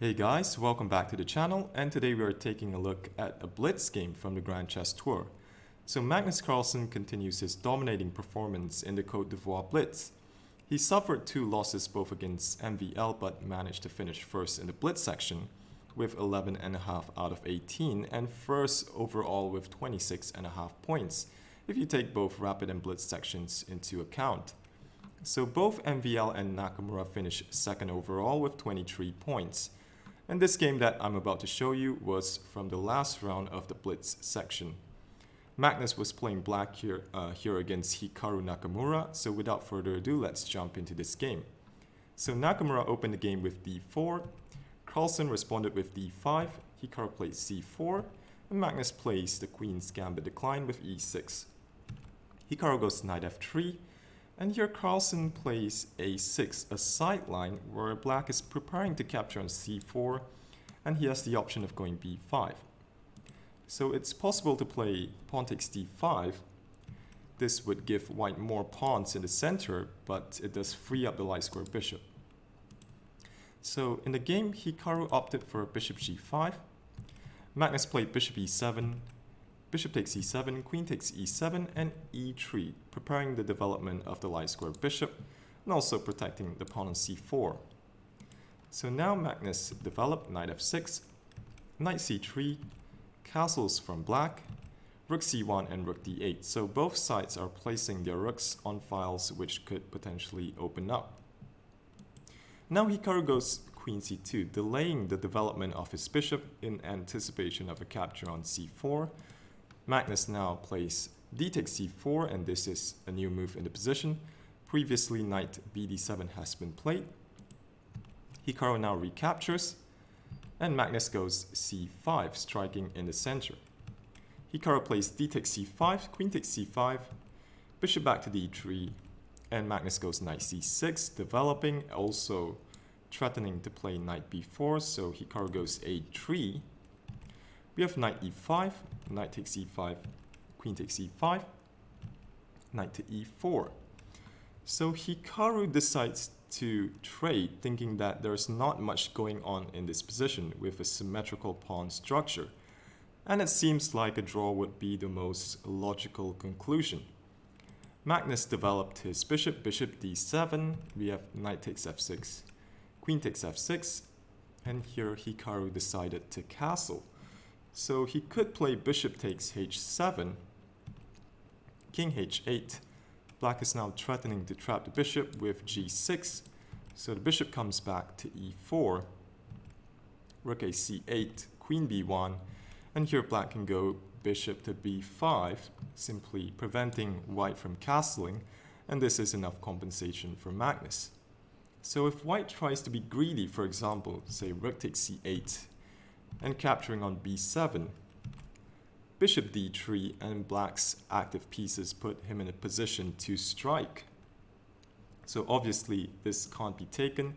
Hey guys, welcome back to the channel, and today we are taking a look at a blitz game from the Grand Chess Tour. So Magnus Carlsen continues his dominating performance in the Côte d'Ivoire blitz. He suffered 2 losses both against MVL but managed to finish first in the blitz section with 11.5 out of 18 and first overall with 26.5 points if you take both Rapid and Blitz sections into account. So both MVL and Nakamura finished second overall with 23 points. And this game that I'm about to show you was from the last round of the Blitz section. Magnus was playing black here against Hikaru Nakamura, so without further ado, let's jump into this game. So Nakamura opened the game with d4, Carlsen responded with d5, Hikaru played c4, and Magnus plays the Queen's Gambit decline with e6. Hikaru goes knight f3, and here Carlsen plays a6, a sideline where black is preparing to capture on c4, and he has the option of going b5. So it's possible to play pawn takes d5. This would give white more pawns in the center, but it does free up the light square bishop. So in the game, Hikaru opted for bishop g5. Magnus played bishop e7, bishop takes e7, queen takes e7, and e3, preparing the development of the light square bishop, and also protecting the pawn on c4. So now Magnus developed knight f6, knight c3, castles from black, rook c1 and rook d8. So both sides are placing their rooks on files which could potentially open up. Now Hikaru goes queen c2, delaying the development of his bishop in anticipation of a capture on c4. Magnus now plays d takes c4, and this is a new move in the position. Previously, knight bd7 has been played. Hikaru now recaptures, and Magnus goes c5, striking in the center. Hikaru plays d takes c5, queen takes c5, bishop back to d3, and Magnus goes knight c6, developing, also threatening to play knight b4, so Hikaru goes a3. We have knight e5, knight takes e5, queen takes e5, knight to e4. So Hikaru decides to trade, thinking that there's not much going on in this position with a symmetrical pawn structure. And it seems like a draw would be the most logical conclusion. Magnus developed his bishop, bishop d7, we have knight takes f6, queen takes f6, and here Hikaru decided to castle. So he could play bishop takes h7, king h8. Black is now threatening to trap the bishop with g6. So the bishop comes back to e4, rook a c8, queen b1, and here black can go bishop to b5, simply preventing white from castling, and this is enough compensation for Magnus. So if white tries to be greedy, for example, say rook takes c8, and capturing on b7, bishop d3, and black's active pieces put him in a position to strike. So obviously this can't be taken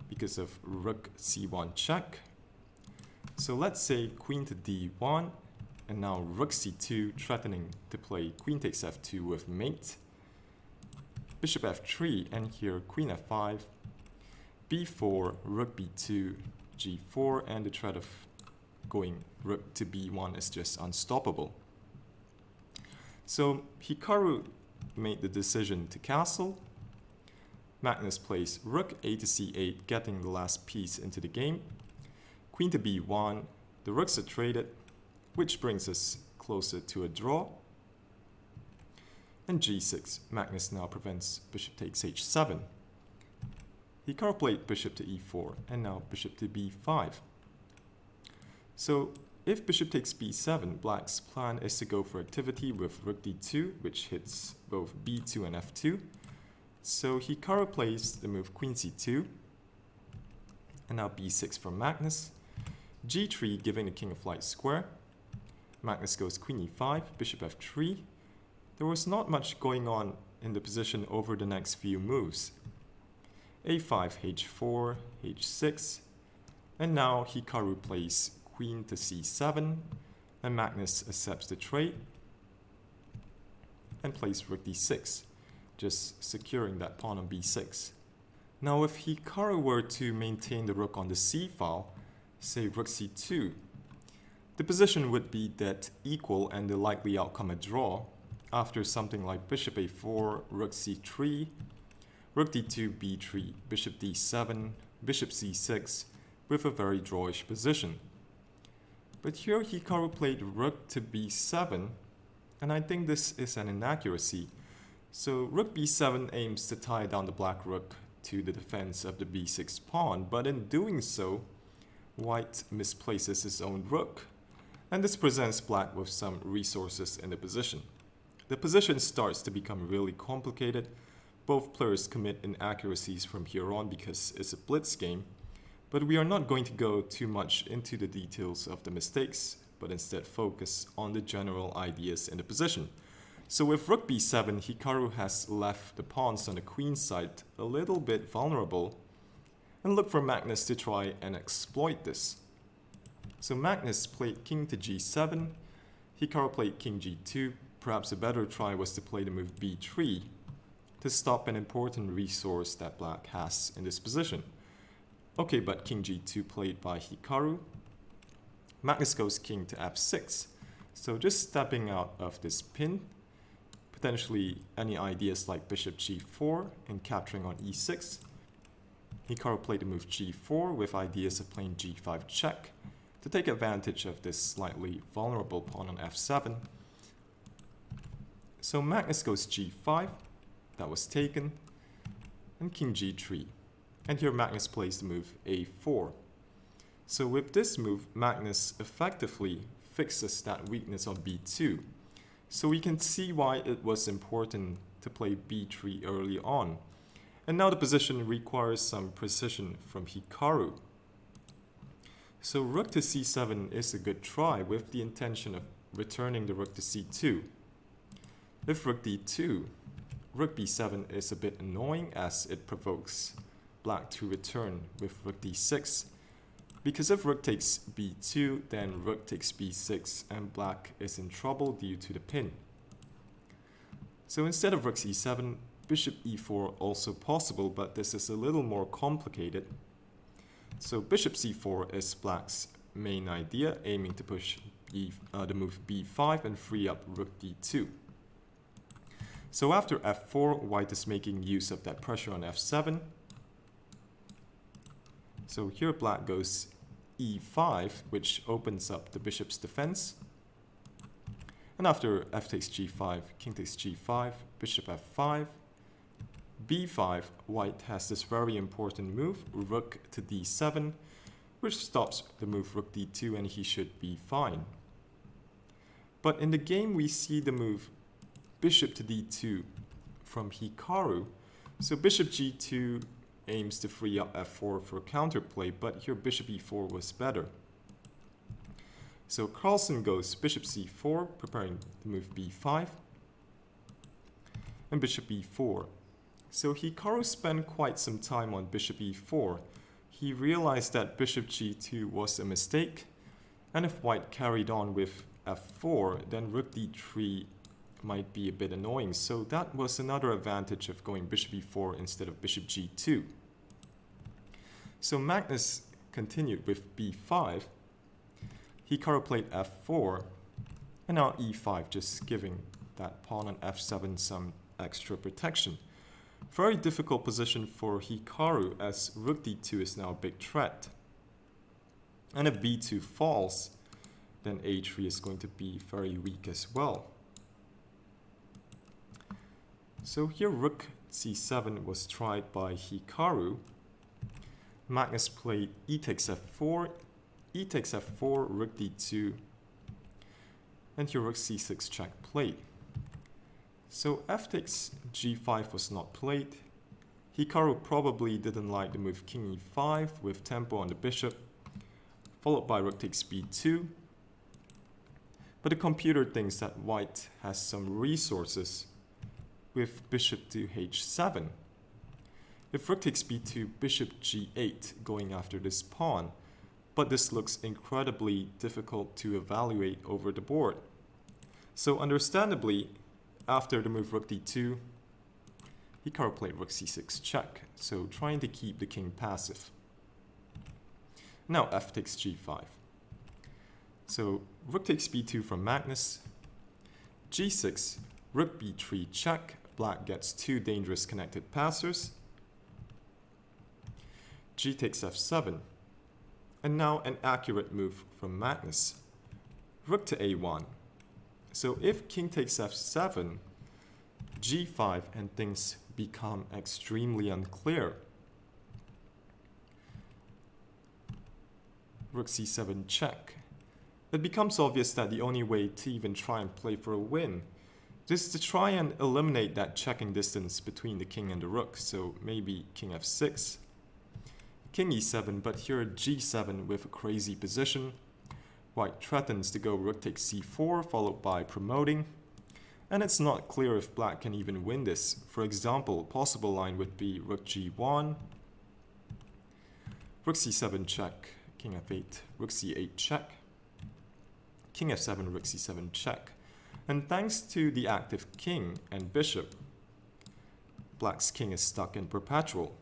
because of rook c1 check. So let's say queen to d1, and now rook c2, threatening to play queen takes f2 with mate, bishop f3, and here queen f5, b4, rook b2, g4, and the threat of going rook to b1 is just unstoppable. So Hikaru made the decision to castle. Magnus plays rook a to c8, getting the last piece into the game. Queen to b1, the rooks are traded, which brings us closer to a draw. And g6, Magnus now prevents bishop takes h7. Hikaru played bishop to e4, and now bishop to b5. So if bishop takes b7, black's plan is to go for activity with rook d2, which hits both b2 and f2. So Hikaru plays the move queen c2, and now b6 from Magnus, g3 giving the king a flight square. Magnus goes queen e5, bishop f3. There was not much going on in the position over the next few moves. a5, h4, h6, and now Hikaru plays queen to c7, and Magnus accepts the trade and plays rook d6, just securing that pawn on b6. Now if Hikaru were to maintain the rook on the c file, say rook c2, the position would be dead equal and the likely outcome a draw after something like bishop a4, rook c3, rook d2, b3, bishop d7, bishop c6 with a very drawish position. But here Hikaru played rook to b7, and I think this is an inaccuracy. So rook b7 aims to tie down the black rook to the defense of the b6 pawn, but in doing so, white misplaces his own rook, and this presents black with some resources in the position. The position starts to become really complicated. Both players commit inaccuracies from here on because it's a blitz game, but we are not going to go too much into the details of the mistakes, but instead focus on the general ideas in the position. So with rook b7, Hikaru has left the pawns on the queen side a little bit vulnerable, and look for Magnus to try and exploit this. So Magnus played king to g7, Hikaru played king g2. Perhaps a better try was to play the move b3 to stop an important resource that black has in this position. Okay, but king g2 played by Hikaru. Magnus goes king to f6. So just stepping out of this pin, potentially any ideas like bishop g4 and capturing on e6. Hikaru played the move g4 with ideas of playing g5 check to take advantage of this slightly vulnerable pawn on f7. So Magnus goes g5, that was taken, and king g3. And here Magnus plays the move a4. So with this move, Magnus effectively fixes that weakness on b2. So we can see why it was important to play b3 early on. And now the position requires some precision from Hikaru. So rook to c7 is a good try with the intention of returning the rook to c2. If rook d2, rook b7 is a bit annoying as it provokes black to return with rook d6. Because if rook takes b2, then rook takes b6 and black is in trouble due to the pin. So instead of rook c7, bishop e4 also possible, but this is a little more complicated. So bishop c4 is black's main idea, aiming to push the move b5 and free up rook d2. So after f4, white is making use of that pressure on f7. So here black goes e5, which opens up the bishop's defense. And after f takes g5, king takes g5, bishop f5, b5, white has this very important move, rook to d7, which stops the move rook d2 and he should be fine. But in the game we see the move bishop to d2 from Hikaru. So bishop g2 aims to free up f4 for counterplay, but here bishop e4 was better. So Carlsen goes bishop c4, preparing to move b5, and bishop e4. So Hikaru spent quite some time on bishop e4. He realized that bishop g2 was a mistake, and if white carried on with f4, then rook d3 might be a bit annoying. So that was another advantage of going bishop e4 instead of bishop g2. So Magnus continued with b5. Hikaru played f4, and now e5, just giving that pawn on f7 some extra protection. Very difficult position for Hikaru as rook d2 is now a big threat. And if b2 falls, then a3 is going to be very weak as well. So here rook c7 was tried by Hikaru. Magnus played e takes f4, e takes f4, rook d2, and here rook c6 check played. So f takes g5 was not played. Hikaru probably didn't like the move king e5 with tempo on the bishop, followed by rook takes b2. But the computer thinks that white has some resources with bishop to h7. If rook takes b2, bishop g8 going after this pawn, but this looks incredibly difficult to evaluate over the board. So understandably, after the move rook d2, Hikaru played rook c6 check, so trying to keep the king passive. Now f takes g5. So rook takes b2 from Magnus. g6, rook b3 check. Black gets two dangerous connected passers. G takes f7. And now an accurate move from Magnus. Rook to a1. So if king takes f7, g5, and things become extremely unclear. Rook c7 check. It becomes obvious that the only way to even try and play for a win is to try and eliminate that checking distance between the king and the rook. So maybe king f6, king e7, but here g7 with a crazy position. White threatens to go rook takes c4, followed by promoting. And it's not clear if black can even win this. For example, a possible line would be rook g1, rook c7 check, king f8, rook c8 check, king f7, rook c7 check. And thanks to the active king and bishop, black's king is stuck in perpetual.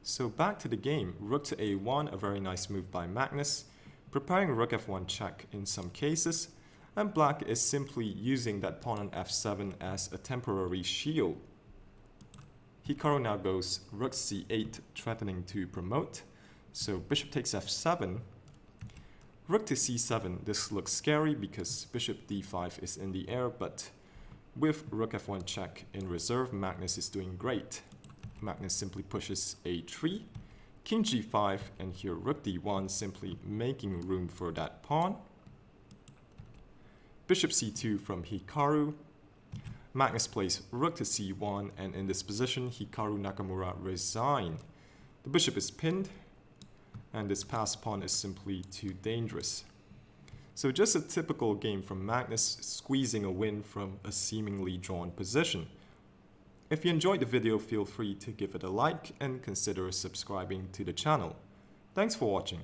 So back to the game, rook to a1, a very nice move by Magnus, preparing rook f1 check in some cases, and black is simply using that pawn on f7 as a temporary shield. Hikaru now goes rook c8, threatening to promote, so bishop takes f7, rook to c7. This looks scary because bishop d5 is in the air, but with rook f1 check in reserve, Magnus is doing great. Magnus simply pushes a3, king g5, and here rook d1, simply making room for that pawn. Bishop c2 from Hikaru. Magnus plays rook to c1, and in this position, Hikaru Nakamura resigned. The bishop is pinned, and this passed pawn is simply too dangerous. So just a typical game from Magnus, squeezing a win from a seemingly drawn position. If you enjoyed the video, feel free to give it a like and consider subscribing to the channel. Thanks for watching.